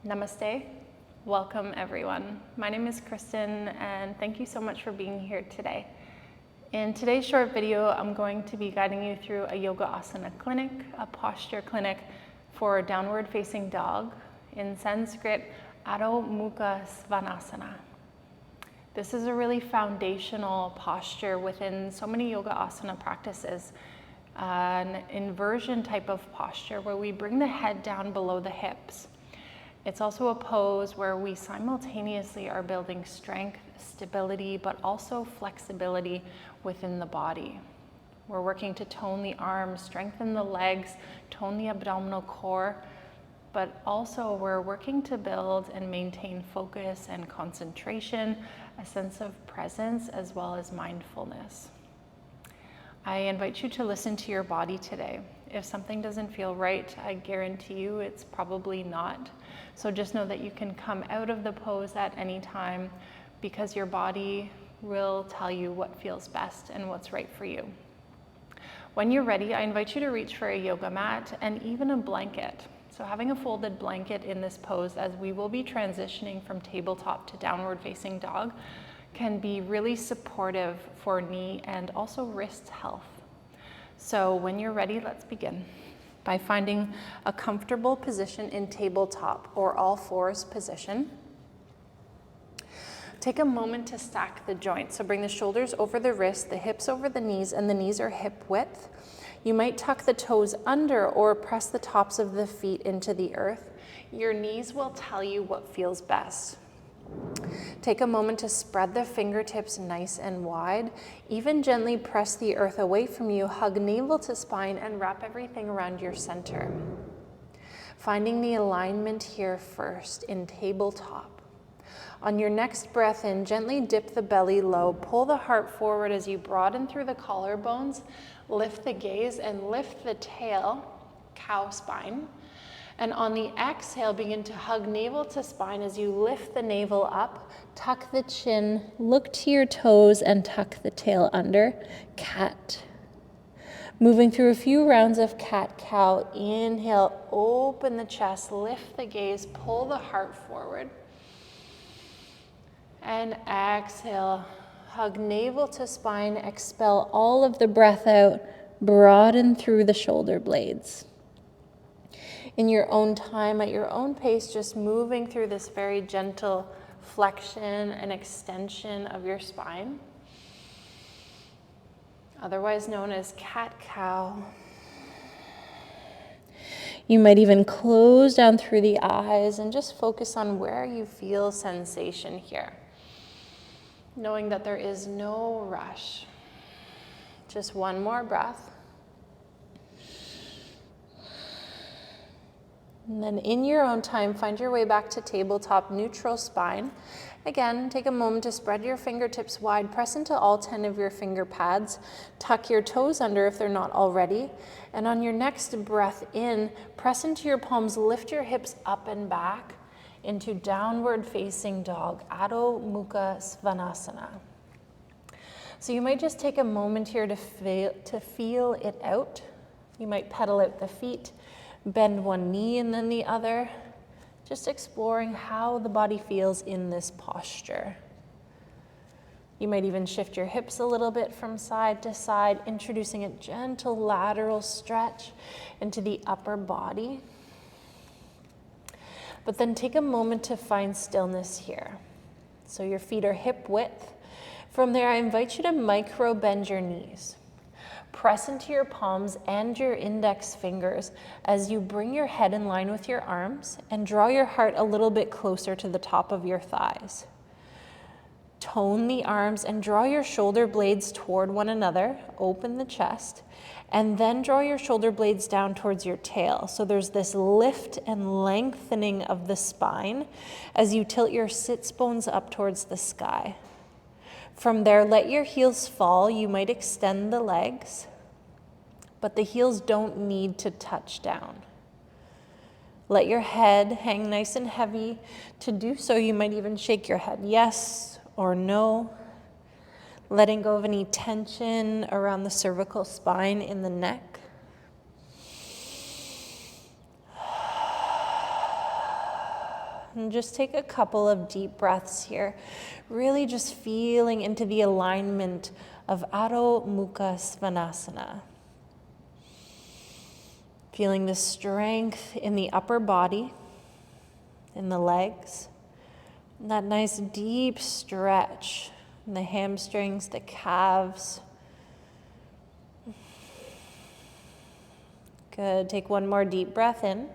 Namaste. Welcome everyone. My name is Kristyn and thank you so much for being here today. In today's short video, I'm going to be guiding you through a yoga asana clinic, a posture clinic for downward facing dog, in Sanskrit, Adho Muhka Svanasana. This is a really foundational posture within so many yoga asana practices, an inversion type of posture where we bring the head down below the hips. It's also a pose where we simultaneously are building strength, stability, but also flexibility within the body. We're working to tone the arms, strengthen the legs, tone the abdominal core, but also we're working to build and maintain focus and concentration, a sense of presence, as well as mindfulness. I invite you to listen to your body today. If something doesn't feel right, I guarantee you it's probably not. So just know that you can come out of the pose at any time because your body will tell you what feels best and what's right for you. When you're ready, I invite you to reach for a yoga mat and even a blanket. So having a folded blanket in this pose, as we will be transitioning from tabletop to downward facing dog, can be really supportive for knee and also wrist health. So when you're ready, let's begin by finding a comfortable position in tabletop or all fours position. Take a moment to stack the joints. So bring the shoulders over the wrists, the hips over the knees, and the knees are hip width. You might tuck the toes under or press the tops of the feet into the earth. Your knees will tell you what feels best. Take a moment to spread the fingertips nice and wide. Even gently press the earth away from you, hug navel to spine, and wrap everything around your center. Finding the alignment here first in tabletop. On your next breath in, gently dip the belly low, pull the heart forward as you broaden through the collarbones, lift the gaze and lift the tail, cow spine. And on the exhale, begin to hug navel to spine as you lift the navel up, tuck the chin, look to your toes and tuck the tail under, cat. Moving through a few rounds of cat-cow, inhale, open the chest, lift the gaze, pull the heart forward. And exhale, hug navel to spine, expel all of the breath out, broaden through the shoulder blades. In your own time, at your own pace, just moving through this very gentle flexion and extension of your spine, otherwise known as cat-cow. You might even close down through the eyes and just focus on where you feel sensation here, knowing that there is no rush. Just one more breath. And then in your own time, find your way back to tabletop neutral spine. Again, take a moment to spread your fingertips wide, press into all 10 of your finger pads, tuck your toes under if they're not already, and on your next breath in, press into your palms, lift your hips up and back into downward facing dog, Adho Muhka Svanasana. So you might just take a moment here to feel it out. You might pedal out the feet, bend one knee and then the other, just exploring how the body feels in this posture. You might even shift your hips a little bit from side to side, introducing a gentle lateral stretch into the upper body. But then take a moment to find stillness here. So your feet are hip width. From there, I invite you to micro bend your knees. Press into your palms and your index fingers as you bring your head in line with your arms and draw your heart a little bit closer to the top of your thighs. Tone the arms and draw your shoulder blades toward one another, open the chest, and then draw your shoulder blades down towards your tail. So there's this lift and lengthening of the spine as you tilt your sits bones up towards the sky. From there, let your heels fall. You might extend the legs, but the heels don't need to touch down. Let your head hang nice and heavy. To do so, you might even shake your head yes or no, letting go of any tension around the cervical spine in the neck. And just take a couple of deep breaths here, really just feeling into the alignment of Adho Muhka Svanasana. Feeling the strength in the upper body, in the legs, and that nice deep stretch in the hamstrings, the calves. Good. Take one more deep breath in.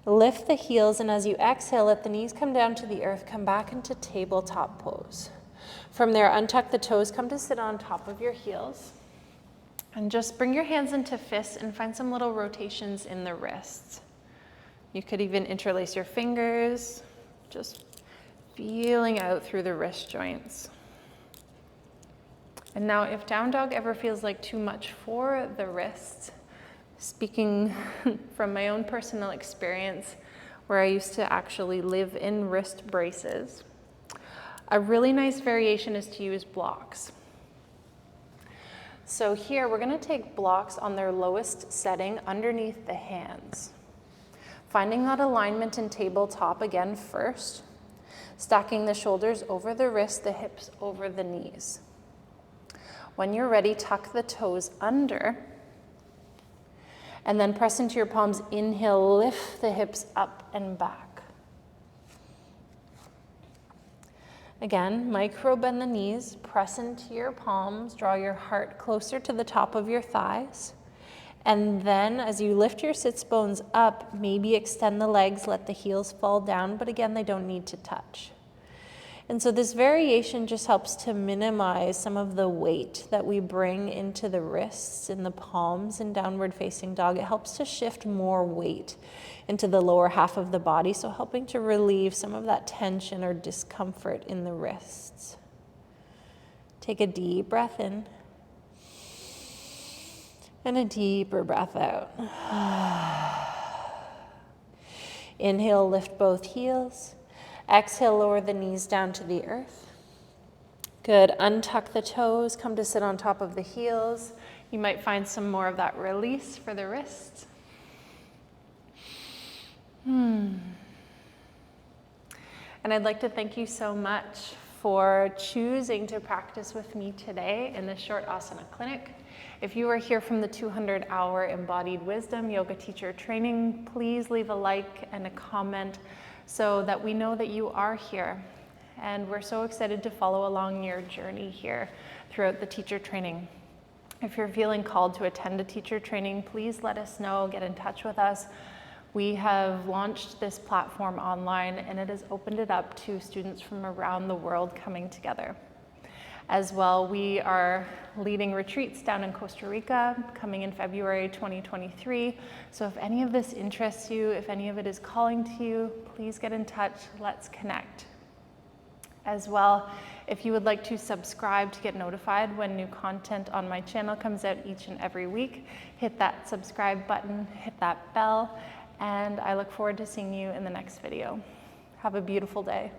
Lift the heels, and as you exhale, let the knees come down to the earth. Come back into tabletop pose. From there, untuck the toes, come to sit on top of your heels. And just bring your hands into fists and find some little rotations in the wrists. You could even interlace your fingers, just feeling out through the wrist joints. And now if down dog ever feels like too much for the wrists, speaking from my own personal experience where I used to actually live in wrist braces, a really nice variation is to use blocks. So here we're going to take blocks on their lowest setting underneath the hands. Finding that alignment in tabletop again first, stacking the shoulders over the wrists, the hips over the knees. When you're ready, tuck the toes under and then press into your palms. Inhale, lift the hips up and back. Again, micro bend the knees, press into your palms, draw your heart closer to the top of your thighs. And then as you lift your sits bones up, maybe extend the legs, let the heels fall down, but again, they don't need to touch. And so this variation just helps to minimize some of the weight that we bring into the wrists and the palms in downward facing dog. It helps to shift more weight into the lower half of the body, so helping to relieve some of that tension or discomfort in the wrists. Take a deep breath in and a deeper breath out. Inhale, lift both heels. Exhale, lower the knees down to the earth. Good. Untuck the toes, come to sit on top of the heels. You might find some more of that release for the wrists. And I'd like to thank you so much for choosing to practice with me today in this short asana clinic. If you are here from the 200-hour Embodied Wisdom Yoga Teacher Training, please leave a like and a comment so that we know that you are here. And we're so excited to follow along your journey here throughout the teacher training. If you're feeling called to attend a teacher training, please let us know, get in touch with us. We have launched this platform online and it has opened it up to students from around the world coming together. As well, we are leading retreats down in Costa Rica coming in February 2023. So if any of this interests you, if any of it is calling to you, please get in touch, let's connect. As well, if you would like to subscribe to get notified when new content on my channel comes out each and every week, hit that subscribe button, hit that bell, and I look forward to seeing you in the next video. Have a beautiful day.